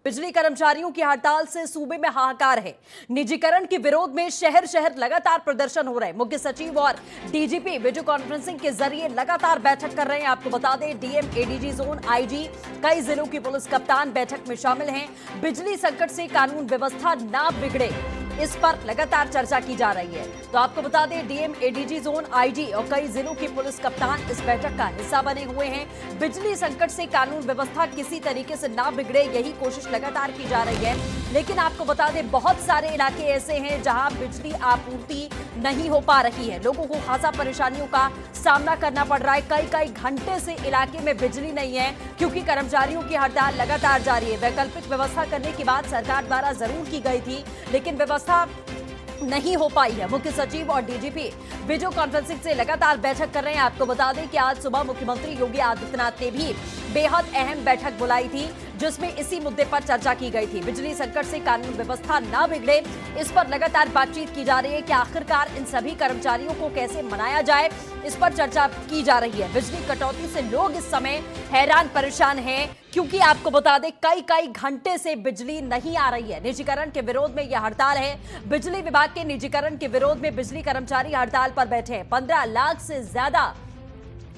बिजली कर्मचारियों की हड़ताल से सूबे में हाहाकार है। निजीकरण के विरोध में शहर शहर लगातार प्रदर्शन हो रहे हैं। मुख्य सचिव और डीजीपी वीडियो कॉन्फ्रेंसिंग के जरिए लगातार बैठक कर रहे हैं। आपको बता दें, डीएम, एडीजी जोन, आईजी, कई जिलों की पुलिस कप्तान बैठक में शामिल हैं। बिजली संकट से कानून व्यवस्था ना बिगड़े, इस पर लगातार चर्चा की जा रही है। तो आपको बता दें, डीएम, एडीजी जोन, आईजी और कई जिलों के पुलिस कप्तान इस बैठक का हिस्सा बने हुए हैं। बिजली संकट से कानून व्यवस्था किसी तरीके से ना बिगड़े, यही कोशिश लगातार की जा रही है। लेकिन आपको बता दें, बहुत सारे इलाके ऐसे हैं जहां बिजली आपूर्ति नहीं हो पा रही है। लोगों को खासा परेशानियों का सामना करना पड़ रहा है। कई घंटे से इलाके में बिजली नहीं है क्योंकि कर्मचारियों की हड़ताल लगातार जारी है। वैकल्पिक व्यवस्था करने की बात सरकार द्वारा जरूर की गई थी, लेकिन व्यवस्था नहीं हो पाई है। मुख्य सचिव और डीजीपी वीडियो कॉन्फ्रेंसिंग से लगातार बैठक कर रहे हैं। आपको बता दें कि आज सुबह मुख्यमंत्री योगी आदित्यनाथ ने भी बेहद अहम बैठक बुलाई थी, जिसमें इसी मुद्दे पर चर्चा की गई थी। बिजली संकट से कानून व्यवस्था ना बिगड़े, इस पर लगातार बातचीत की जा रही है कि आखिरकार इन सभी कर्मचारियों को कैसे मनाया जाए, इस पर चर्चा की जा रही है। बिजली कटौती से लोग इस समय हैरान परेशान हैं क्योंकि आपको बता दें, कई घंटे से बिजली नहीं आ रही है। निजीकरण के विरोध में यह हड़ताल है। बिजली विभाग के निजीकरण के विरोध में बिजली कर्मचारी हड़ताल पर बैठे हैं। 15 लाख से ज्यादा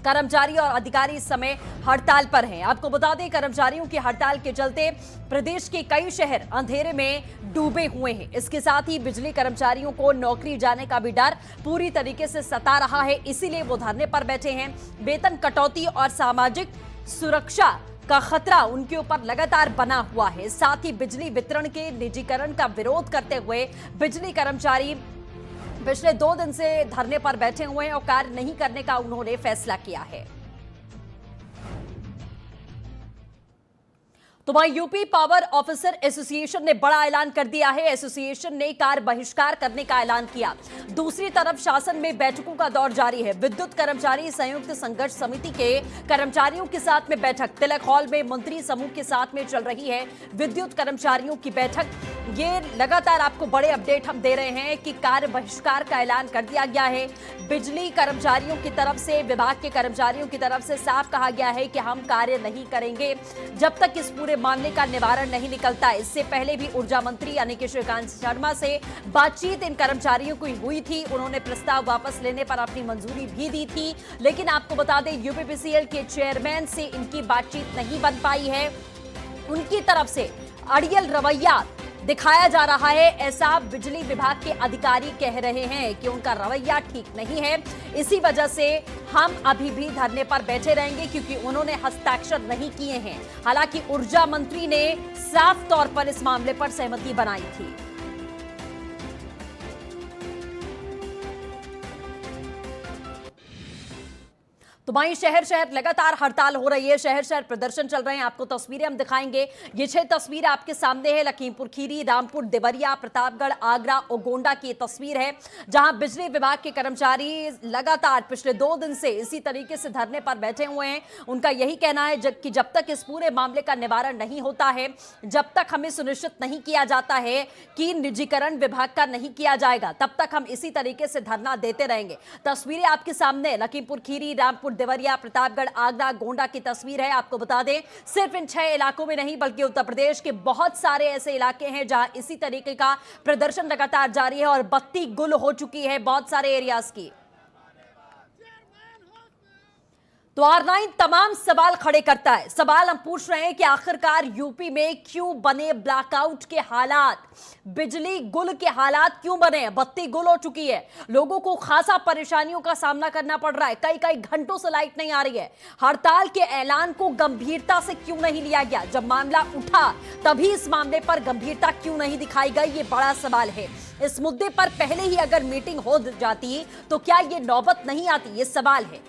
कर्मचारी और अधिकारी इस समय हड़ताल पर हैं। आपको बता दें, कर्मचारियों की हड़ताल के चलते प्रदेश के कई शहर अंधेरे में डूबे हुए हैं। इसके साथ ही बिजली कर्मचारियों को नौकरी जाने का भी डर पूरी तरीके से सता रहा है, इसीलिए वो धरने पर बैठे हैं। वेतन कटौती और सामाजिक सुरक्षा का खतरा उनके ऊपर लगातार बना हुआ है। साथ ही बिजली वितरण के निजीकरण का विरोध करते हुए बिजली कर्मचारी पिछले 2 दिन से धरने पर बैठे हुए हैं और कार्य नहीं करने का उन्होंने फैसला किया है। तो वहीं यूपी पावर ऑफिसर एसोसिएशन ने बड़ा ऐलान कर दिया है। एसोसिएशन ने कार्य बहिष्कार करने का ऐलान किया। दूसरी तरफ शासन में बैठकों का दौर जारी है। विद्युत कर्मचारी संयुक्त संघर्ष समिति के कर्मचारियों के साथ में बैठक तिलक हॉल में मंत्री समूह के साथ में चल रही है। विद्युत कर्मचारियों की बैठक, ये लगातार आपको बड़े अपडेट हम दे रहे हैं कि कार्य बहिष्कार का ऐलान कर दिया गया है। बिजली कर्मचारियों की तरफ से, विभाग के कर्मचारियों की तरफ से साफ कहा गया है कि हम कार्य नहीं करेंगे जब तक इस पूरे मामले का निवारण नहीं निकलता। इससे पहले भी ऊर्जा मंत्री यानी कि श्रीकांत शर्मा से बातचीत इन कर्मचारियों की हुई थी। उन्होंने प्रस्ताव वापस लेने पर अपनी मंजूरी भी दी थी, लेकिन आपको बता दें, यूपीपीसीएल के चेयरमैन से इनकी बातचीत नहीं बन पाई है। उनकी तरफ से अड़ियल रवैया दिखाया जा रहा है, ऐसा बिजली विभाग के अधिकारी कह रहे हैं कि उनका रवैया ठीक नहीं है। इसी वजह से हम अभी भी धरने पर बैठे रहेंगे क्योंकि उन्होंने हस्ताक्षर नहीं किए हैं। हालांकि ऊर्जा मंत्री ने साफ तौर पर इस मामले पर सहमति बनाई थी। तो वहीं शहर शहर लगातार हड़ताल हो रही है, शहर शहर प्रदर्शन चल रहे हैं। आपको तस्वीरें हम दिखाएंगे। ये 6 तस्वीरें आपके सामने है। लखीमपुर खीरी, रामपुर, देवरिया, प्रतापगढ़, आगरा और गोंडा की तस्वीर है, जहां बिजली विभाग के कर्मचारी लगातार पिछले 2 दिन से इसी तरीके से धरने पर बैठे हुए हैं। उनका यही कहना है कि जब तक इस पूरे मामले का निवारण नहीं होता है, जब तक हमें सुनिश्चित नहीं किया जाता है कि निजीकरण विभाग का नहीं किया जाएगा, तब तक हम इसी तरीके से धरना देते रहेंगे। तस्वीरें आपके सामने लखीमपुर खीरी, रामपुर, देवरिया, प्रतापगढ़, आगरा, गोंडा की तस्वीर है। आपको बता दें, सिर्फ इन 6 इलाकों में नहीं बल्कि उत्तर प्रदेश के बहुत सारे ऐसे इलाके हैं जहां इसी तरीके का प्रदर्शन लगातार जारी है और बत्ती गुल हो चुकी है बहुत सारे एरियाज की। तो R9 तमाम सवाल खड़े करता है। सवाल हम पूछ रहे हैं कि आखिरकार यूपी में क्यों बने ब्लैकआउट के हालात, बिजली गुल के हालात क्यों बने? बत्ती गुल हो चुकी है, लोगों को खासा परेशानियों का सामना करना पड़ रहा है। कई घंटों से लाइट नहीं आ रही है। हड़ताल के ऐलान को गंभीरता से क्यों नहीं लिया गया? जब मामला उठा तभी इस मामले पर गंभीरता क्यों नहीं दिखाई गई? ये बड़ा सवाल है। इस मुद्दे पर पहले ही अगर मीटिंग हो जाती तो क्या ये नौबत नहीं आती? ये सवाल है।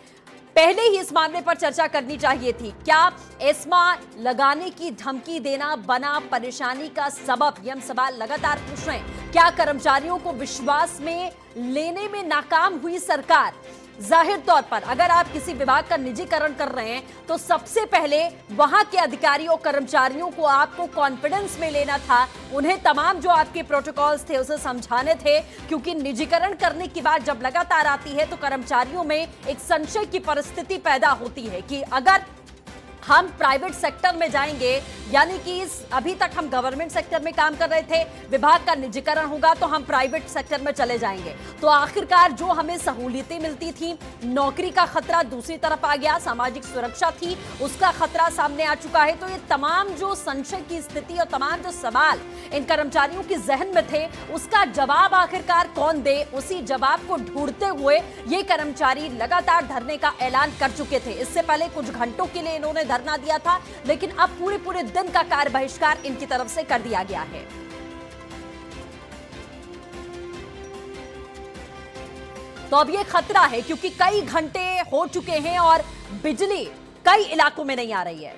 पहले ही इस मामले पर चर्चा करनी चाहिए थी। क्या एस्मा लगाने की धमकी देना बना परेशानी का सबब? ये हम सवाल लगातार पूछ रहे हैं। क्या कर्मचारियों को विश्वास में लेने में नाकाम हुई सरकार? जाहिर तौर पर अगर आप किसी विभाग का निजीकरण कर रहे हैं तो सबसे पहले वहां के अधिकारियों कर्मचारियों को आपको कॉन्फिडेंस में लेना था। उन्हें तमाम जो आपके प्रोटोकॉल्स थे उसे समझाने थे, क्योंकि निजीकरण करने की बात जब लगातार आती है तो कर्मचारियों में एक संशय की परिस्थिति पैदा होती है कि अगर हम प्राइवेट सेक्टर में जाएंगे, यानी कि अभी तक हम गवर्नमेंट सेक्टर में काम कर रहे थे, विभाग का निजीकरण होगा तो हम प्राइवेट सेक्टर में चले जाएंगे। तो आखिरकार जो हमें सहूलियतें मिलती थी, नौकरी का खतरा दूसरी तरफ आ गया, सामाजिक सुरक्षा थी उसका खतरा सामने आ चुका है। तो ये तमाम जो संशय की स्थिति और तमाम जो सवाल इन कर्मचारियों के जहन में थे, उसका जवाब आखिरकार कौन दे, उसी जवाब को ढूंढते हुए ये कर्मचारी लगातार धरने का ऐलान कर चुके थे। इससे पहले कुछ घंटों के लिए इन्होंने धरना दिया था, लेकिन अब पूरे दिन का कार्य बहिष्कार इनकी तरफ से कर दिया गया है। तो अब ये खतरा है क्योंकि कई घंटे हो चुके हैं और बिजली कई इलाकों में नहीं आ रही है।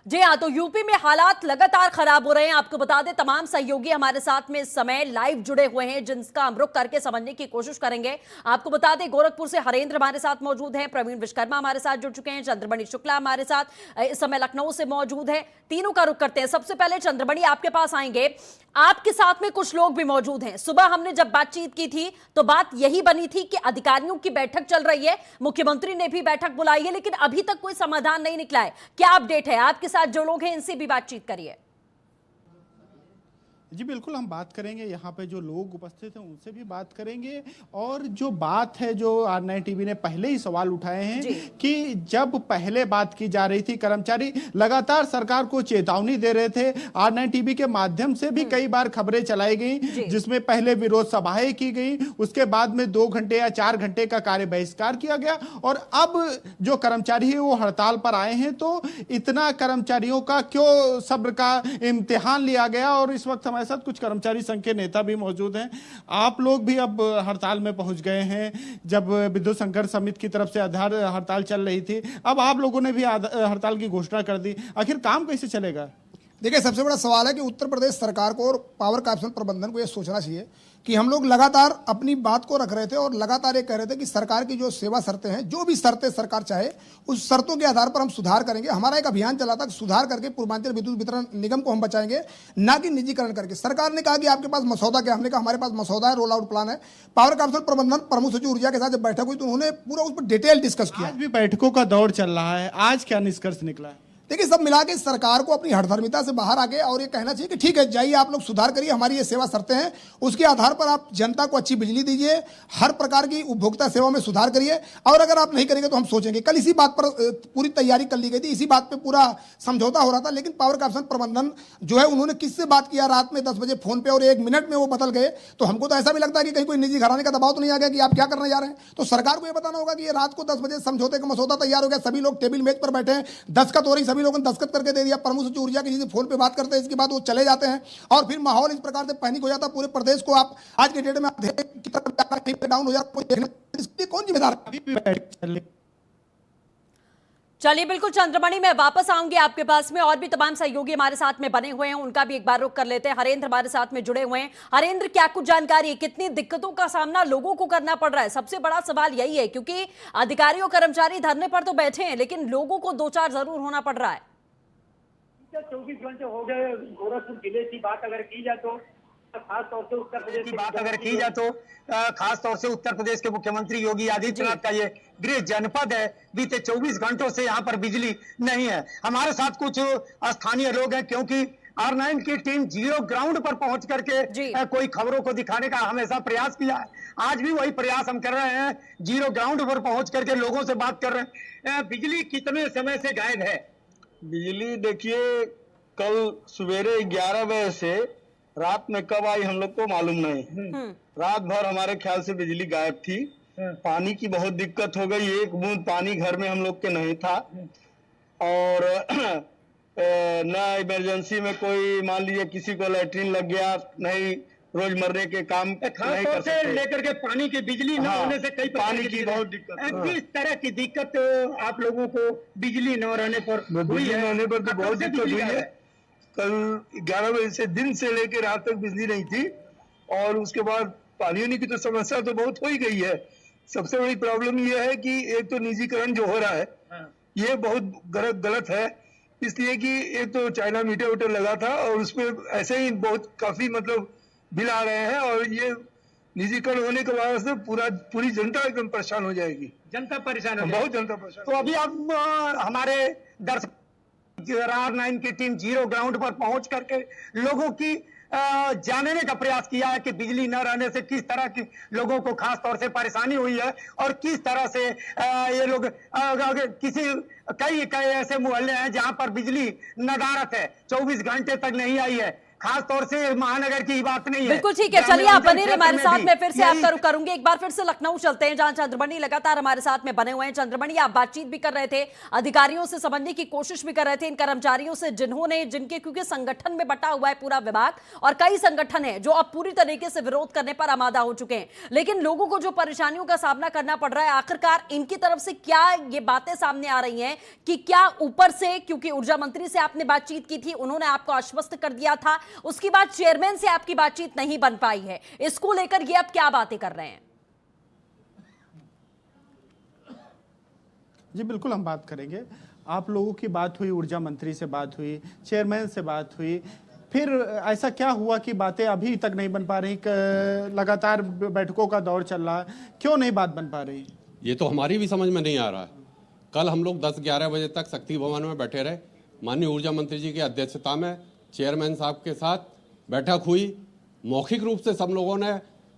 जी हाँ, तो यूपी में हालात लगातार खराब हो रहे हैं। आपको बता दें, तमाम सहयोगी हमारे साथ में इस समय लाइव जुड़े हुए हैं, जिनका हम रुख करके समझने की कोशिश करेंगे। आपको बता दें, गोरखपुर से हरेंद्र हमारे साथ मौजूद हैं, प्रवीण विश्वकर्मा हमारे साथ जुड़ चुके हैं, चंद्रमणि शुक्ला हमारे साथ इस समय लखनऊ से मौजूद है। तीनों का रुख करते हैं। सबसे पहले चंद्रमणि, आपके पास आएंगे। आपके साथ में कुछ लोग भी मौजूद हैं। सुबह हमने जब बातचीत की थी तो बात यही बनी थी कि अधिकारियों की बैठक चल रही है, मुख्यमंत्री ने भी बैठक बुलाई है, लेकिन अभी तक कोई समाधान नहीं निकला है। क्या अपडेट है? आपके साथ जो लोग हैं इनसे भी बातचीत करिए। जी बिल्कुल, हम बात करेंगे, यहाँ पे जो लोग उपस्थित हैं उनसे भी बात करेंगे। और जो बात है, जो R9 टीवी ने पहले ही सवाल उठाए हैं कि जब पहले बात की जा रही थी, कर्मचारी लगातार सरकार को चेतावनी दे रहे थे। R9 टीवी के माध्यम से भी कई बार खबरें चलाई गई, जिसमें पहले विरोध सभाएं की गई, उसके बाद में 2 घंटे या 4 घंटे का कार्य बहिष्कार किया गया, और अब जो कर्मचारी है वो हड़ताल पर आए हैं। तो इतना कर्मचारियों का क्यों सब्र का इम्तिहान लिया गया? और इस वक्त साथ कुछ कर्मचारी संघ के नेता भी मौजूद हैं। आप लोग भी अब हड़ताल में पहुंच गए हैं। जब विद्युत संघर्ष समिति की तरफ से आधार हड़ताल चल रही थी, अब आप लोगों ने भी हड़ताल की घोषणा कर दी। आखिर काम कैसे चलेगा? देखिए, सबसे बड़ा सवाल है कि उत्तर प्रदेश सरकार को और पावर कॉर्पोरेशन प्रबंधन को यह सोचना चाहिए कि हम लोग लगातार अपनी बात को रख रहे थे और लगातार ये कह रहे थे कि सरकार की जो सेवा शर्तें हैं, जो भी शर्तें सरकार चाहे, उस शर्तों के आधार पर हम सुधार करेंगे। हमारा एक अभियान चला था, सुधार करके पूर्वांचल विद्युत वितरण निगम को हम बचाएंगे, ना कि निजीकरण करके। सरकार ने कहा कि आपके पास मसौदा क्या? हमने कहा हमारे पास मसौदा है, रोल आउट प्लान है। पावर कॉर्पोरेशन प्रबंधन प्रमुख सचिव ऊर्जा के साथ जब बैठक हुई तो उन्होंने पूरा उस पर डिटेल डिस्कस किया। आज भी बैठकों का दौर चल रहा है, आज क्या निष्कर्ष निकला है? देखिए, सब मिला के सरकार को अपनी हठधर्मिता से बाहर आके और ये कहना चाहिए कि ठीक है, जाइए आप लोग सुधार करिए, हमारी ये सेवा शर्तें हैं, उसके आधार पर आप जनता को अच्छी बिजली दीजिए, हर प्रकार की उपभोक्ता सेवा में सुधार करिए, और अगर आप नहीं करेंगे तो हम सोचेंगे। कल इसी बात पर पूरी तैयारी कर ली गई थी, इसी बात पे पूरा समझौता हो रहा था। लेकिन पावर कॉर्पोरेशन प्रबंधन जो है, उन्होंने किससे बात किया रात में 10 बजे फोन पे, और 1 मिनट में वो बदल गए। तो हमको तो ऐसा भी लगता है कि कहीं कोई निजी घराने का दबाव तो नहीं आ गया कि आप क्या करने जा रहे हैं। तो सरकार को ये बताना होगा कि ये रात को 10 बजे समझौते का मसौदा तैयार हो गया, सभी लोग टेबल मेज पर बैठे हैं, दस्तखत हो रही, सभी लोगों ने दस्तखत करके दिया। प्रमुख सचिव ऊर्जा की फोन पे बात करते हैं, इसके बाद वो चले जाते हैं और फिर माहौल इस प्रकार से पैनिक हो जाता है पूरे प्रदेश को। आप आज के डेट में डाउन हो जाता, इसके कौन जिम्मेदार है? चलिए, बिल्कुल चंद्रमणि, मैं वापस आऊंगी आपके पास में। और भी तमाम सहयोगी हमारे साथ में बने हुए हैं, उनका भी एक बार रुख कर लेते हैं। हरेंद्र हमारे साथ में जुड़े हुए हैं। हरेंद्र, क्या कुछ जानकारी है, कितनी दिक्कतों का सामना लोगों को करना पड़ रहा है? सबसे बड़ा सवाल यही है, क्योंकि अधिकारी और कर्मचारी धरने पर तो बैठे हैं, लेकिन लोगों को 2-4 जरूर होना पड़ रहा है। 24 घंटे हो गए। गोरखपुर जिले की बात अगर की जाए तो खास तौर से उत्तर प्रदेश की बात अगर की जाए तो खास तौर से उत्तर प्रदेश के मुख्यमंत्री योगी आदित्यनाथ का ये गृह जनपद है। बीते 24 घंटों से यहाँ पर बिजली नहीं है। हमारे साथ कुछ स्थानीय लोग हैं, क्योंकि R9 की टीम जीरो ग्राउंड पर पहुंच करके कोई खबरों को दिखाने का हमेशा प्रयास किया है। आज भी वही प्रयास हम कर रहे हैं, जीरो ग्राउंड पर पहुंच करके लोगों से बात कर रहे हैं। बिजली कितने समय से गायब है? बिजली देखिए, कल सवेरे 11 बजे से रात में कब आई हम लोग को मालूम नहीं। रात भर हमारे ख्याल से बिजली गायब थी। पानी की बहुत दिक्कत हो गई, 1 बूंद पानी घर में हम लोग के नहीं था। और न इमरजेंसी में कोई, मान लीजिए किसी को लैट्रिन लग गया, नहीं रोजमर्रे के काम खास तौर से लेकर के पानी की, बिजली न होने से कई पानी की बहुत दिक्कत। किस तरह की दिक्कत आप लोगों को बिजली न रहने पर हुई है? रहने पर तो बहुत दिक्कत हुई है। कल 11 बजे से दिन से लेकर रात तक बिजली नहीं थी, और उसके बाद पानी होने की तो समस्या तो बहुत हो ही गई है। सबसे बड़ी प्रॉब्लम यह है कि एक तो निजीकरण जो हो रहा है, ये बहुत गलत है। इसलिए कि एक तो चाइना मीटर लगा था, और उसमें ऐसे ही बहुत काफी मतलब बिल आ रहे हैं और ये निजीकरण होने के वजह से पूरी जनता एकदम परेशान हो जाएगी। जनता परेशान हो बहुत जनता परेशान। तो अभी आप हमारे दर्शक R9 की टीम जीरो ग्राउंड पर पहुंच करके लोगों की जानने का प्रयास किया है कि बिजली न रहने से किस तरह की लोगों को खास तौर से परेशानी हुई है और किस तरह से ये लोग कई ऐसे मोहल्ले हैं जहां पर बिजली नदारत है, 24 घंटे तक नहीं आई है। खास तौर से महानगर की बात नहीं है। बिल्कुल ठीक है, चलिए आप बने रहिए हमारे साथ में, फिर से आपका रुख करूंगी। एक बार फिर से लखनऊ चलते हैं जहां चंद्रमणि लगातार हमारे साथ में बने हुए हैं। चंद्रमणि, आप बातचीत भी कर रहे थे, अधिकारियों से समझने की कोशिश भी कर रहे थे, इन कर्मचारियों से जिनके क्योंकि संगठन में बटा हुआ है पूरा विभाग और कई संगठन है जो अब पूरी तरीके से विरोध करने पर आमादा हो चुके हैं, लेकिन लोगों को जो परेशानियों का सामना करना पड़ रहा है, आखिरकार इनकी तरफ से क्या ये बातें सामने आ रही हैं कि क्या ऊपर से, क्योंकि ऊर्जा मंत्री से आपने बातचीत की थी, उन्होंने आपको आश्वस्त कर दिया था, उसके बाद चेयरमैन से आपकी बातचीत नहीं बन पाई है, इसको लेकर ये अब क्या बातें कर रहे हैं? जी बिल्कुल, हम बात करेंगे। आप लोगों की बात हुई, ऊर्जा मंत्री से बात हुई, चेयरमैन से बात हुई, फिर ऐसा क्या हुआ कि बातें अभी तक नहीं बन पा रही? लगातार बैठकों का दौर चल रहा है, क्यों नहीं बात बन पा रही? ये तो हमारी भी समझ में नहीं आ रहा है। कल हम लोग 10-11 बजे तक शक्ति भवन में बैठे रहे, माननीय ऊर्जा मंत्री जी की अध्यक्षता में चेयरमैन साहब के साथ बैठक हुई। मौखिक रूप से सब लोगों ने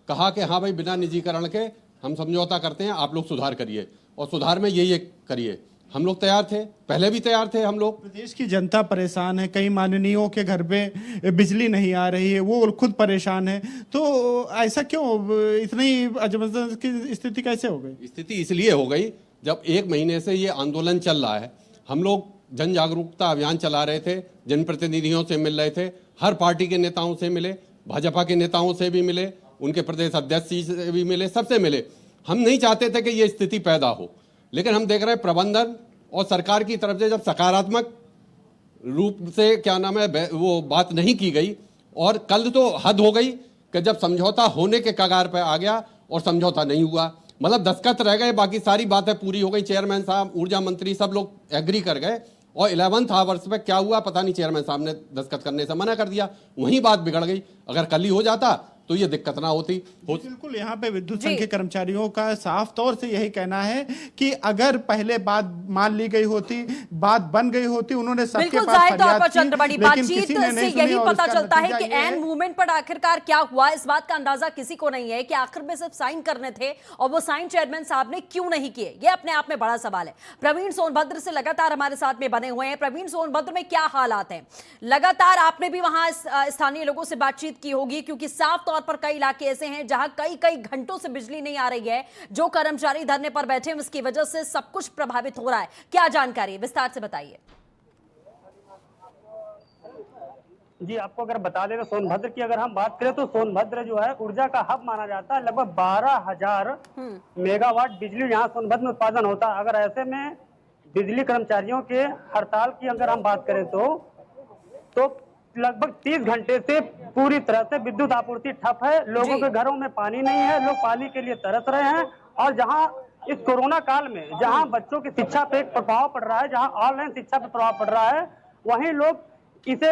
कहा कि हाँ भाई, बिना निजीकरण के हम समझौता करते हैं, आप लोग सुधार करिए और सुधार में ये करिए। हम लोग तैयार थे, पहले भी तैयार थे हम लोग। प्रदेश की जनता परेशान है, कई माननीयों के घर पे बिजली नहीं आ रही है, वो खुद परेशान है, तो ऐसा क्यों? इतनी अजमत की स्थिति कैसे हो गई? स्थिति इसलिए हो गई, जब 1 महीने से ये आंदोलन चल रहा है, हम लोग जन जागरूकता अभियान चला रहे थे, जनप्रतिनिधियों से मिल रहे थे, हर पार्टी के नेताओं से मिले, भाजपा के नेताओं से भी मिले, उनके प्रदेश अध्यक्ष से भी मिले, सबसे मिले। हम नहीं चाहते थे कि ये स्थिति पैदा हो, लेकिन हम देख रहे हैं प्रबंधन और सरकार की तरफ से जब सकारात्मक रूप से वो बात नहीं की गई, और कल तो हद हो गई कि जब समझौता होने के कगार पर आ गया और समझौता नहीं हुआ, मतलब दस्तखत रह गए, बाकी सारी बातें पूरी हो गई। चेयरमैन साहब, ऊर्जा मंत्री, सब लोग एग्री कर गए, और 11th आवर्स पे क्या हुआ पता नहीं, चेयरमैन साहब ने दस्तखत करने से मना कर दिया, वहीं बात बिगड़ गई। अगर कल ही हो जाता तो ये दिक्कत ना होती। बिल्कुल, यहाँ पे विद्युत संघ के कर्मचारियों का साफ तौर से यही कहना है कि अगर पहले बात मान ली गई होती, बात बन गई होती, उन्होंने सबके पास फरियाद की, चंद्रमणि, बातचीत से यही पता चलता है कि एन मूवमेंट पर आखिरकार क्या हुआ, इस बात का अंदाजा किसी को नहीं है कि आखिर में सिर्फ साइन करने थे और वो साइन चेयरमैन साहब ने क्यों नहीं किए, ये अपने आप में बड़ा सवाल है। प्रवीण सोनभद्र से लगातार हमारे साथ में बने हुए हैं। प्रवीण, सोनभद्र में क्या हालात हैं? लगातार आपने भी वहां स्थानीय लोगों से बातचीत की होगी, क्योंकि साफ तौर पर कई इलाके ऐसे हैं जहां कई घंटों से बिजली नहीं आ रही है, जो कर्मचारी धरने पर बैठे हैं उसकी वजह से सब कुछ प्रभावित हो रहा है। क्या जानकारी है, विस्तार से बताइए। जी, आपको अगर बता दें तो सोनभद्र की अगर हम बात करें तो सोनभद्र जो है ऊर्जा का हब माना जाता है। लगभग 12,000 मेगावाट बिजली यहाँ सोनभद्र में उत्पादन होता है। अगर ऐसे में बिजली कर्मचारियों के हड़ताल की अगर हम बात करें तो लगभग 30 घंटे से पूरी तरह से विद्युत आपूर्ति ठप है। लोगों के घरों में पानी नहीं है, लोग पानी के लिए तरस रहे हैं। और जहां इस कोरोना काल में जहां बच्चों की शिक्षा पे प्रभाव पड़ रहा है, जहां ऑनलाइन शिक्षा पे प्रभाव पड़ रहा है, वहीं लोग इसे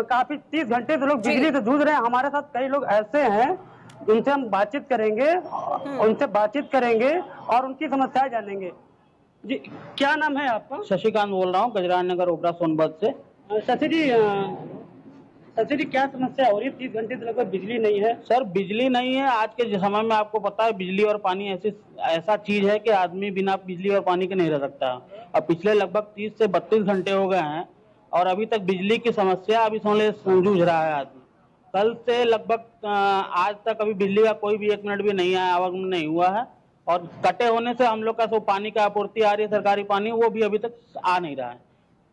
काफी 30 घंटे से लोग बिजली से जूझ रहे हैं। हमारे साथ कई लोग ऐसे हैं, उनसे हम बातचीत करेंगे और उनकी समस्याएं जानेंगे। जी, क्या नाम है आपका? शशिकांत बोल रहा हूँ, गजराज नगर ओबरा सोनभद्र से। सर जी, क्या समस्या हो रही है? 30 घंटे से लगभग बिजली नहीं है। सर, बिजली नहीं है। आज के समय में आपको पता है, बिजली और पानी ऐसा चीज है कि आदमी बिना बिजली और पानी के नहीं रह सकता। अब पिछले लगभग 30 से 32 घंटे हो गए हैं और अभी तक बिजली की समस्या अभी जूझ रहा है आदमी। कल से लगभग आज तक अभी बिजली का कोई भी 1 मिनट भी नहीं आया, आवागमन नहीं हुआ है। और कटे होने से हम लोग का जो पानी का आपूर्ति आ रही है, सरकारी पानी, वो भी अभी तक आ नहीं रहा है।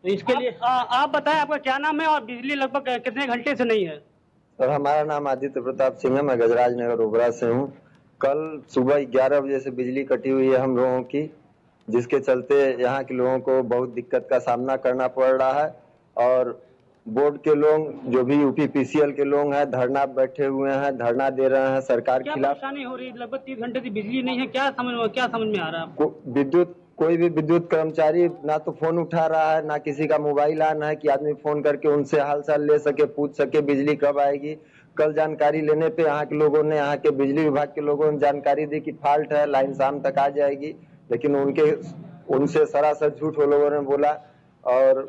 तो इसके लिए आप बताएं, आपका क्या नाम है और बिजली लगभग कितने घंटे से नहीं है? सर, हमारा नाम आदित्य प्रताप सिंह है, मैं गजराज नगर ओबरा से हूँ। कल सुबह 11 बजे से बिजली कटी हुई है हम लोगों की, जिसके चलते यहाँ के लोगों को बहुत दिक्कत का सामना करना पड़ रहा है। और बोर्ड के लोग, जो भी यूपीपीसीएल के लोग हैं, धरना बैठे हुए हैं, धरना दे रहे हैं सरकार के खिलाफ। परेशानी हो रही है? लगभग 30 घंटे से बिजली नहीं है, क्या समझ में आ रहा है आपको? विद्युत कोई भी विद्युत कर्मचारी ना तो फोन उठा रहा है, ना किसी का मोबाइल ऑन है कि आदमी फोन करके उनसे हालचाल ले सके, पूछ सके बिजली कब आएगी। कल जानकारी लेने पे यहाँ के लोगों ने, यहाँ के बिजली विभाग के लोगों ने जानकारी दी कि फॉल्ट है, लाइन शाम तक आ जाएगी, लेकिन उनसे सरासर झूठ वो लोगों ने बोला। और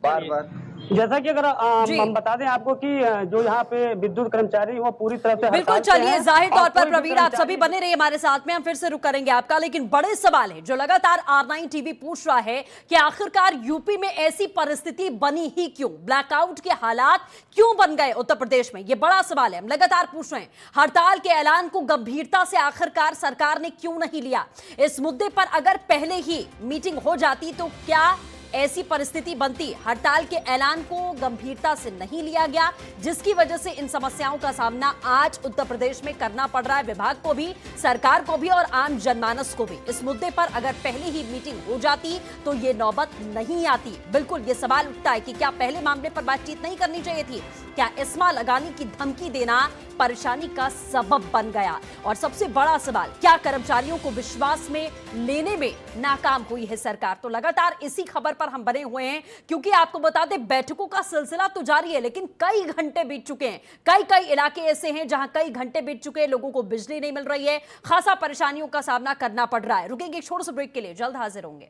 बार बार जैसा कि अगर जी। हम बता दें आपको कि जो यहाँ पे विद्युत कर्मचारी वो पूरी तरह से बिल्कुल, हड़ताल पे चलिए हैं जाहिर और तौर पर कोई भी प्रवीण आप कर्मचारी- सभी बने रहिए हमारे साथ में, हम फिर से रुक करेंगे आपका। लेकिन बड़े सवाल है जो लगातार R9 टीवी पूछ रहा है कि आखिरकार यूपी में ऐसी परिस्थिति बनी ही क्यों, ब्लैकआउट के हालात क्यों बन गए उत्तर प्रदेश में, ये बड़ा सवाल है। हम लगातार पूछ रहे हैं हड़ताल के ऐलान को गंभीरता से आखिरकार सरकार ने क्यों नहीं लिया। इस मुद्दे पर अगर पहले ही मीटिंग हो जाती तो क्या ऐसी परिस्थिति बनती। हड़ताल के ऐलान को गंभीरता से नहीं लिया गया, जिसकी वजह से इन समस्याओं का सामना आज उत्तर प्रदेश में करना पड़ रहा है विभाग को भी, सरकार को भी और आम जनमानस को भी। इस मुद्दे पर अगर पहले ही मीटिंग हो जाती तो ये नौबत नहीं आती। बिल्कुल ये सवाल उठता है कि क्या पहले मामले पर बातचीत नहीं करनी चाहिए थी, क्या इस्मा लगाने की धमकी देना परेशानी का सबब बन गया। और सबसे बड़ा सवाल, क्या कर्मचारियों को विश्वास में लेने में नाकाम हुई है सरकार। तो लगातार इसी खबर पर हम बने हुए हैं, क्योंकि आपको बता दें बैठकों का सिलसिला तो जारी है, लेकिन कई घंटे बीत चुके हैं। कई इलाके ऐसे हैं जहां कई घंटे बीत चुके हैं, लोगों को बिजली नहीं मिल रही है, खासा परेशानियों का सामना करना पड़ रहा है। रुकेंगे एक छोटे से ब्रेक के लिए, जल्द हाजिर होंगे।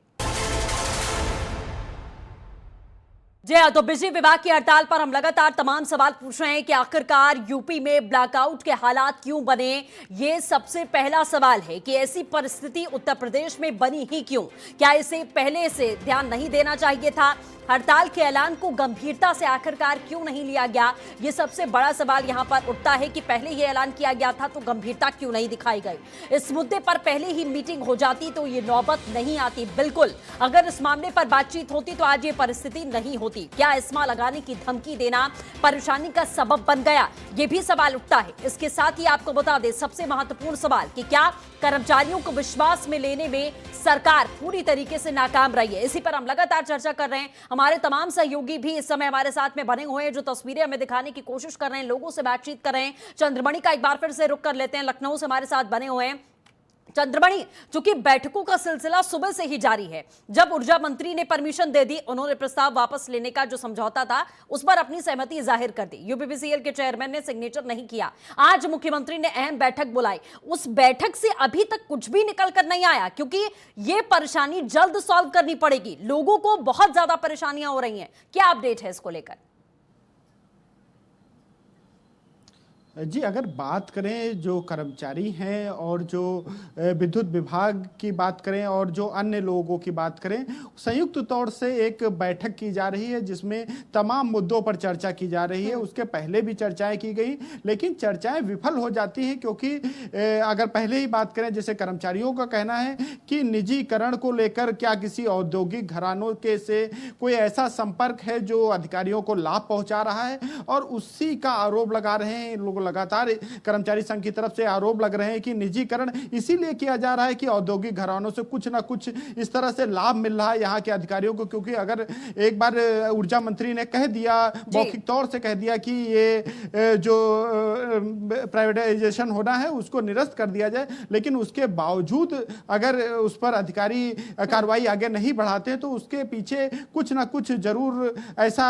जी हाँ, तो बिजली विभाग की हड़ताल पर हम लगातार तमाम सवाल पूछ रहे हैं कि आखिरकार यूपी में ब्लैकआउट के हालात क्यों बने। ये सबसे पहला सवाल है कि ऐसी परिस्थिति उत्तर प्रदेश में बनी ही क्यों, क्या इसे पहले से ध्यान नहीं देना चाहिए था। हड़ताल के ऐलान को गंभीरता से आखिरकार क्यों नहीं लिया गया, ये सबसे बड़ा सवाल यहां पर उठता है कि पहले ही ऐलान किया गया था तो गंभीरता क्यों नहीं दिखाई गई। इस मुद्दे पर पहले ही मीटिंग हो जाती तो ये नौबत नहीं आती। बिल्कुल, अगर इस मामले पर बातचीत होती तो आज ये परिस्थिति नहीं होती। क्या इस्मा लगाने की धमकी देना परेशानी का सबब बन गया, ये भी सवाल उठता है। इसके साथ ही आपको बता दें सबसे महत्वपूर्ण सवाल कि क्या कर्मचारियों को विश्वास में लेने में सरकार पूरी तरीके से नाकाम रही है। इसी पर हम लगातार चर्चा कर रहे हैं। हमारे तमाम सहयोगी भी इस समय हमारे साथ में बने हुए हैं, जो तस्वीरें हमें दिखाने की कोशिश कर रहे हैं, लोगों से बातचीत कर रहे हैं। चंद्रमणि का एक बार फिर से रुक कर लेते हैं, लखनऊ से हमारे साथ बने हुए हैं। चंद्रमणि, चूंकि बैठकों का सिलसिला सुबह से ही जारी है, जब ऊर्जा मंत्री ने परमिशन दे दी, उन्होंने प्रस्ताव वापस लेने का जो समझौता था उस पर अपनी सहमति जाहिर कर दी, यूपीपीसीएल के चेयरमैन ने सिग्नेचर नहीं किया। आज मुख्यमंत्री ने अहम बैठक बुलाई, उस बैठक से अभी तक कुछ भी निकल कर नहीं आया, क्योंकि ये परेशानी जल्द सॉल्व करनी पड़ेगी। लोगों को बहुत ज्यादा परेशानियां हो रही हैं, क्या अपडेट है इसको लेकर। जी, अगर बात करें जो कर्मचारी हैं और जो विद्युत विभाग की बात करें और जो अन्य लोगों की बात करें, संयुक्त तौर से एक बैठक की जा रही है जिसमें तमाम मुद्दों पर चर्चा की जा रही है। उसके पहले भी चर्चाएं की गई, लेकिन चर्चाएं विफल हो जाती हैं, क्योंकि अगर पहले ही बात करें, जैसे कर्मचारियों का कहना है कि निजीकरण को लेकर क्या किसी औद्योगिक घरानों के से कोई ऐसा संपर्क है जो अधिकारियों को लाभ पहुंचा रहा है, और उसी का आरोप लगा रहे हैं लोग। लगातार कर्मचारी संघ की तरफ से आरोप लग रहे हैं कि निजीकरण इसीलिए किया जा रहा है कि औद्योगिक घरानों से कुछ ना कुछ इस तरह से लाभ मिल रहा है यहाँ के अधिकारियों को। क्योंकि अगर एक बार ऊर्जा मंत्री ने कह दिया, मौखिक तौर से कह दिया कि ये जो प्राइवेटाइजेशन होना है उसको निरस्त कर दिया जाए, लेकिन उसके बावजूद अगर उस पर अधिकारी कार्रवाई आगे नहीं बढ़ाते तो उसके पीछे कुछ ना कुछ जरूर ऐसा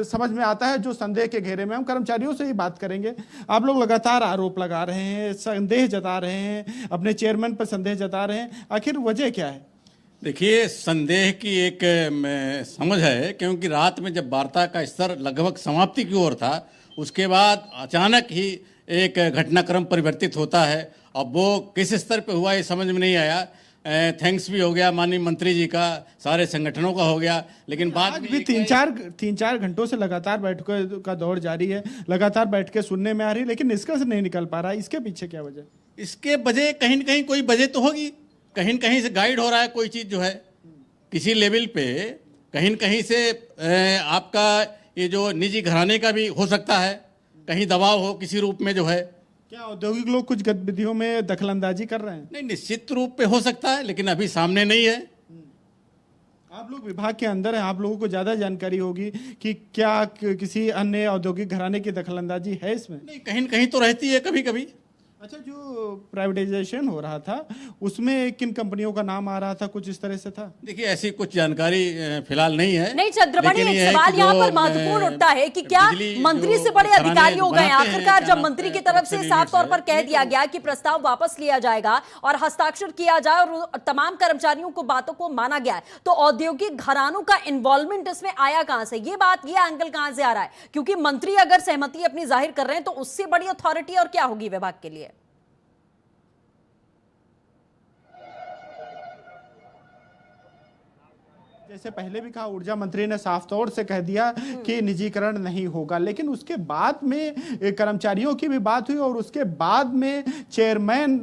समझ में आता है जो संदेह के घेरे में। हम कर्मचारियों से ही बात करेंगे। आप लोग लगातार आरोप लगा रहे हैं, संदेह जता रहे हैं, अपने चेयरमैन पर संदेह जता रहे हैं, आखिर वजह क्या है। देखिए, संदेह की एक समझ है, क्योंकि रात में जब वार्ता का स्तर लगभग समाप्ति की ओर था, उसके बाद अचानक ही एक घटनाक्रम परिवर्तित होता है। अब वो किस स्तर पे हुआ ये समझ में नहीं आया। थैंक्स भी हो गया माननीय मंत्री जी का, सारे संगठनों का हो गया, लेकिन बाद में भी तीन चार घंटों से लगातार बैठकों का दौर जारी है, लगातार बैठकें सुनने में आ रही है, लेकिन निष्कर्ष नहीं निकल पा रहा है। इसके पीछे क्या वजह? इसके वजह कहीं न कहीं कोई वजह तो होगी, कहीं न कहीं से गाइड हो रहा है कोई चीज़ जो है किसी लेवल पे, कहीं न कहीं से आपका ये जो निजी घराने का भी हो सकता है, कहीं दबाव हो किसी रूप में जो है। क्या औद्योगिक लोग कुछ गतिविधियों में दखलंदाजी कर रहे हैं? नहीं, निश्चित रूप पे हो सकता है, लेकिन अभी सामने नहीं है। आप लोग विभाग के अंदर हैं, आप लोगों को ज्यादा जानकारी होगी कि क्या किसी अन्य औद्योगिक घराने की दखलंदाजी है इसमें। नहीं, कहीं न कहीं तो रहती है कभी कभी। अच्छा, जो प्राइवेटाइजेशन हो रहा था उसमें किन कंपनियों का नाम आ रहा था, कुछ इस तरह से था? देखिए, ऐसी कुछ जानकारी फिलहाल नहीं है। नहीं चंद्रमणि, लेकिन एक ये है सवाल कि यहाँ जो, पर महत्वपूर्ण उठता है कि क्या बिजली मंत्री जो से बड़े घराने अधिकारी हो गए हैं? बनाते हैं, आखिरकार क्या जब नाम मंत्री की है, तरफ से corruption साफ तौर पर units कह है, दिया गया कि प्रस्ताव वापस लिया जाएगा और हस्ताक्षर किया जाए और तमाम कर्मचारियों को बातों को माना गया है, तो औद्योगिक घरानों का इन्वॉल्वमेंट इसमें आया कहां से? ये बात, ये एंगल कहां से आ रहा है? क्योंकि मंत्री अगर सहमति अपनी जाहिर कर रहे हैं तो उससे बड़ी अथॉरिटी और क्या होगी विभाग के लिए? जैसे पहले भी कहा, ऊर्जा मंत्री ने साफ तौर से कह दिया कि निजीकरण नहीं होगा, लेकिन उसके बाद में कर्मचारियों की भी बात हुई और उसके बाद में चेयरमैन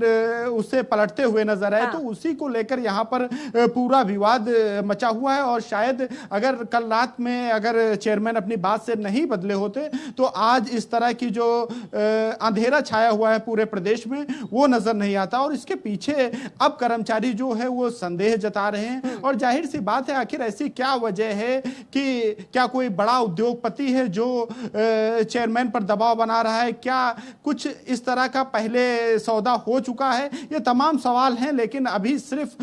उससे पलटते हुए नजर आए। हाँ। तो उसी को लेकर यहाँ पर पूरा विवाद मचा हुआ है और शायद अगर कल रात में अगर चेयरमैन अपनी बात से नहीं बदले होते तो आज इस तरह की जो अंधेरा छाया हुआ है पूरे प्रदेश में वो नजर नहीं आता। और इसके पीछे अब कर्मचारी जो है वो संदेह जता रहे हैं और जाहिर सी बात है, आखिर ऐसी क्या वजह है कि क्या कोई बड़ा उद्योगपति है जो चेयरमैन पर दबाव बना रहा है? क्या कुछ इस तरह का पहले सौदा हो चुका है? ये तमाम सवाल हैं, लेकिन अभी सिर्फ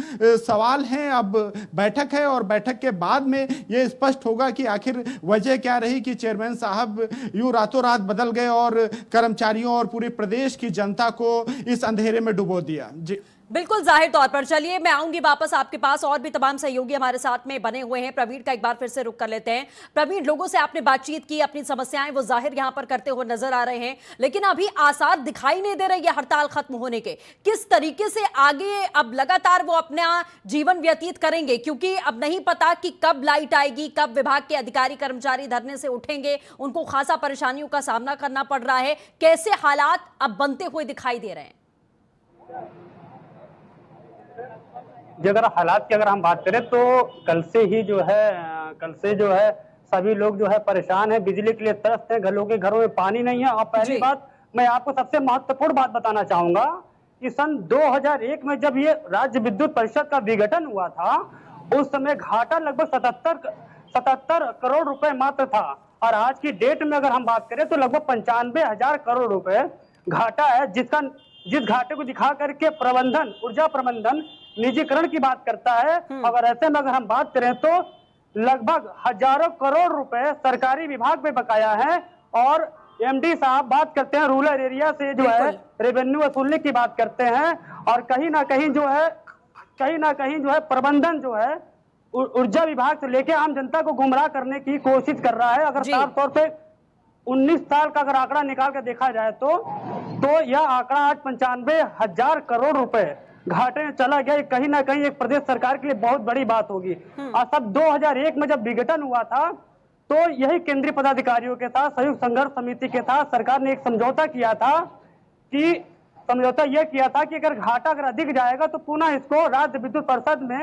सवाल हैं। अब बैठक है और बैठक के बाद में ये स्पष्ट होगा कि आखिर वजह क्या रही कि चेयरमैन साहब यूं रातों रात बदल गए और कर्मचारियों और पूरे प्रदेश की जनता को इस अंधेरे में डुबो दिया। जी बिल्कुल, जाहिर तौर पर। चलिए, मैं आऊंगी वापस आपके पास, और भी तमाम सहयोगी हमारे साथ में बने हुए हैं। प्रवीण का एक बार फिर से रुख कर लेते हैं। प्रवीण, लोगों से आपने बातचीत की, अपनी समस्याएं वो जाहिर यहां पर करते हुए नजर आ रहे हैं, लेकिन अभी आसार दिखाई नहीं दे रहे ये हड़ताल खत्म होने के। किस तरीके से आगे अब लगातार वो अपना जीवन व्यतीत करेंगे? क्योंकि अब नहीं पता कि कब लाइट आएगी, कब विभाग के अधिकारी कर्मचारी धरने से उठेंगे, उनको खासा परेशानियों का सामना करना पड़ रहा है। कैसे हालात अब बनते हुए दिखाई दे रहे हैं? जी, अगर हालात की अगर हम बात करें तो कल से जो है सभी लोग जो है परेशान हैं, बिजली के लिए तरसते हैं, घरों में पानी नहीं है। और पहली बात, मैं आपको सबसे महत्वपूर्ण बात बताना चाहूंगा कि सन 2001 में जब ये राज्य विद्युत परिषद का विघटन हुआ था, उस समय घाटा लगभग 77 करोड़ रुपए मात्र था। और आज की डेट में अगर हम बात करें तो लगभग 95,000 करोड़ रुपए घाटा है, जिस घाटे को दिखा करके ऊर्जा प्रबंधन निजीकरण की बात करता है। अगर ऐसे में अगर हम बात करें तो लगभग हजारों करोड़ रुपए सरकारी विभाग में बकाया है। और एमडी साहब बात करते हैं रूरल एरिया से जो है रेवेन्यू वसूलने की बात करते हैं, और कहीं ना कहीं जो है प्रबंधन जो है ऊर्जा विभाग से लेके आम जनता को गुमराह करने की कोशिश कर रहा है। अगर साफ तौर पे 19 साल का अगर आंकड़ा निकाल कर देखा जाए तो यह आंकड़ा आज 95,000 करोड़ रुपए घाटे में चला गया। कहीं ना कहीं एक प्रदेश सरकार के लिए बहुत बड़ी बात होगी। और सब 2001 में जब विघटन हुआ था तो यही केंद्रीय पदाधिकारियों के साथ संयुक्त संघर्ष समिति के साथ सरकार ने एक समझौता किया था कि अगर घाटा अधिक जाएगा तो पुनः इसको राज्य विद्युत परिषद में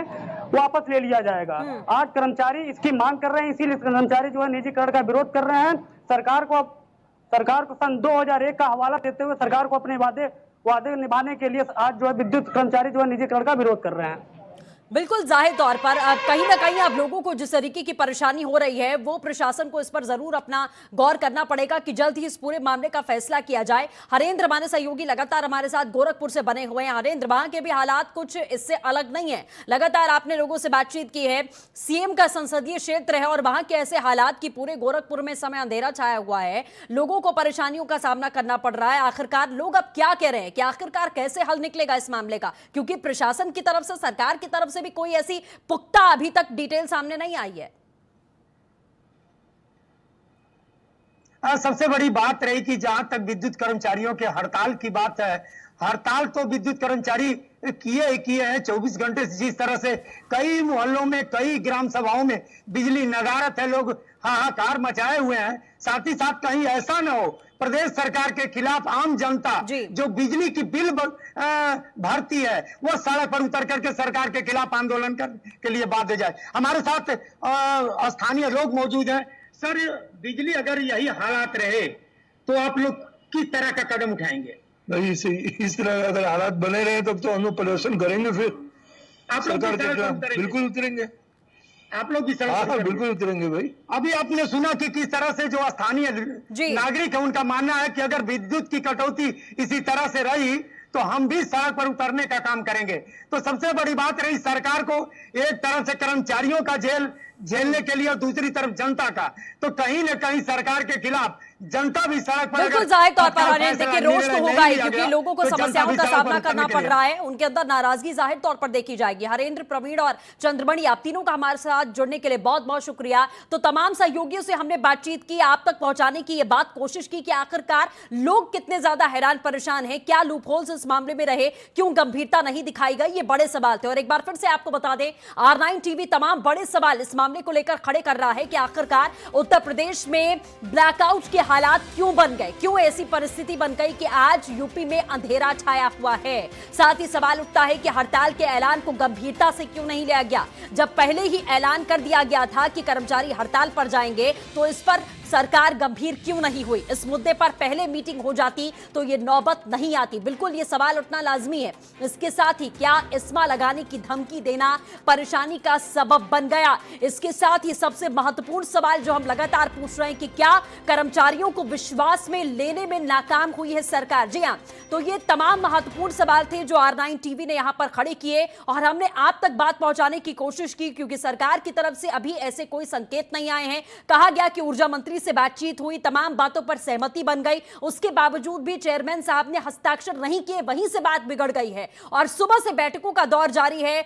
वापस ले लिया जाएगा। आज कर्मचारी इसकी मांग कर रहे हैं, इसीलिए कर्मचारी जो है निजीकरण का विरोध कर रहे हैं। सरकार को सन 2001 का हवाला देते हुए सरकार को अपने वादे निभाने के लिए आज जो है विद्युत कर्मचारी जो है निजीकरण का विरोध कर रहे हैं। बिल्कुल, जाहिर तौर पर कहीं ना कहीं अब लोगों को जिस तरीके की परेशानी हो रही है वो प्रशासन को इस पर जरूर अपना गौर करना पड़ेगा कि जल्द ही इस पूरे मामले का फैसला किया जाए। हरेंद्र हमारे सहयोगी लगातार हमारे साथ गोरखपुर से बने हुए हैं। हरेंद्र, वहां के भी हालात कुछ इससे अलग नहीं है। लगातार आपने लोगों से बातचीत की है, सीएम का संसदीय क्षेत्र है और वहां के ऐसे हालात की पूरे गोरखपुर में समय अंधेरा छाया हुआ है, लोगों को परेशानियों का सामना करना पड़ रहा है। आखिरकार लोग अब क्या कह रहे हैं कि आखिरकार कैसे हल निकलेगा इस मामले का? क्योंकि प्रशासन की तरफ से, सरकार की तरफ से भी कोई ऐसी पुख्ता अभी तक डिटेल सामने नहीं आई है। सबसे बड़ी बात रही कि जहां तक विद्युत कर्मचारियों के हड़ताल की बात है, हड़ताल तो विद्युत कर्मचारी किए हैं 24 घंटे से। जिस तरह से कई मोहल्लों में, कई ग्राम सभाओं में बिजली नगारत है, लोग हाहाकार मचाए हुए हैं। साथ ही साथ कहीं ऐसा न हो प्रदेश सरकार के खिलाफ आम जनता जो बिजली की बिल भरती है वो सड़क पर उतर करके सरकार के खिलाफ आंदोलन के लिए बाध्य जाए। हमारे साथ स्थानीय लोग मौजूद हैं। सर, बिजली अगर यही हालात रहे तो आप लोग किस तरह का कदम उठाएंगे? नहीं, इस तरह अगर हालात बने रहे तब तो हम लोग प्रदर्शन करेंगे। फिर आप लोग सरकार के खिलाफ बिल्कुल उतरेंगे। आप लोग भी सड़क पर बिल्कुल उतरेंगे भाई। अभी आपने सुना कि किस तरह से जो स्थानीय नागरिक है उनका मानना है कि अगर विद्युत की कटौती इसी तरह से रही तो हम भी सड़क पर उतरने का काम करेंगे। तो सबसे बड़ी बात रही सरकार को एक तरफ से कर्मचारियों का झेलने के लिए और दूसरी तरफ जनता का, तो कहीं न कहीं सरकार के खिलाफ जनता भी सड़क पर बिल्कुल जाहिर तौर पर देखिए रोष तो होगा ही, क्योंकि लोगों को समस्याओं का सामना करना पड़ रहा है, उनके अंदर नाराजगी जाहिर तौर पर देखी जाएगी। हरेंद्र, प्रवीण और चंद्रमणि, आप तीनों का हमारे साथ जुड़ने के लिए बहुत बहुत शुक्रिया। तो तमाम सहयोगियों से हमने बातचीत की, आप तक पहुंचाने की ये बात कोशिश की कि आखिरकार लोग कितने ज्यादा हैरान परेशान हैं, क्या लूप होल्स इस मामले में रहे, क्यों गंभीरता नहीं दिखाई गई, ये बड़े सवाल थे। और एक बार फिर से आपको बता दें, R9 टीवी तमाम बड़े सवाल इस मामले को लेकर खड़े कर रहा है कि आखिरकार उत्तर प्रदेश में ब्लैकआउट के हालात क्यों बन गए, क्यों ऐसी परिस्थिति बन गई कि आज यूपी में अंधेरा छाया हुआ है। साथ ही सवाल उठता है कि हड़ताल के ऐलान को गंभीरता से क्यों नहीं लिया गया, जब पहले ही ऐलान कर दिया गया था कि कर्मचारी हड़ताल पर जाएंगे, तो इस पर सरकार गंभीर क्यों नहीं हुई। इस मुद्दे पर पहले मीटिंग हो जाती तो ये नौबत नहीं आती। बिल्कुल ये सवाल उठना लाजमी है। इसके साथ ही क्या इस्मा लगाने की धमकी देना परेशानी का सबब बन गया। इसके साथ ही सबसे महत्वपूर्ण सवाल जो हम लगातार पूछ रहे हैं कि क्या कर्मचारियों को विश्वास में लेने में नाकाम हुई है सरकार। जी हां, तो ये तमाम महत्वपूर्ण सवाल थे जो R9 टीवी ने यहां पर खड़े किए और हमने आप तक बात पहुंचाने की कोशिश की, क्योंकि सरकार की तरफ से अभी ऐसे कोई संकेत नहीं आए हैं। कहा गया कि ऊर्जा मंत्री से बातचीत हुई, तमाम बातों पर सहमति बन गई, उसके बावजूद भी चेयरमैन साहब ने हस्ताक्षर नहीं किए, वहीं से बात बिगड़ गई है। और सुबह से बैठकों का दौर जारी है,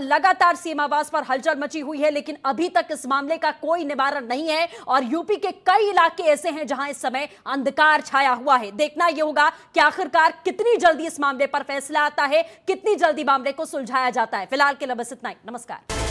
लगातार सीमावास पर हलचल मची हुई है, लेकिन अभी तक इस मामले का कोई निवारण नहीं है। और यूपी के कई इलाके ऐसे हैं जहां इस समय अंधकार छाया हुआ है। देखना यह होगा कि आखिरकार कितनी जल्दी इस मामले पर फैसला आता है, कितनी जल्दी मामले को सुलझाया जाता है। फिलहाल के लिए बस इतना ही। नमस्कार।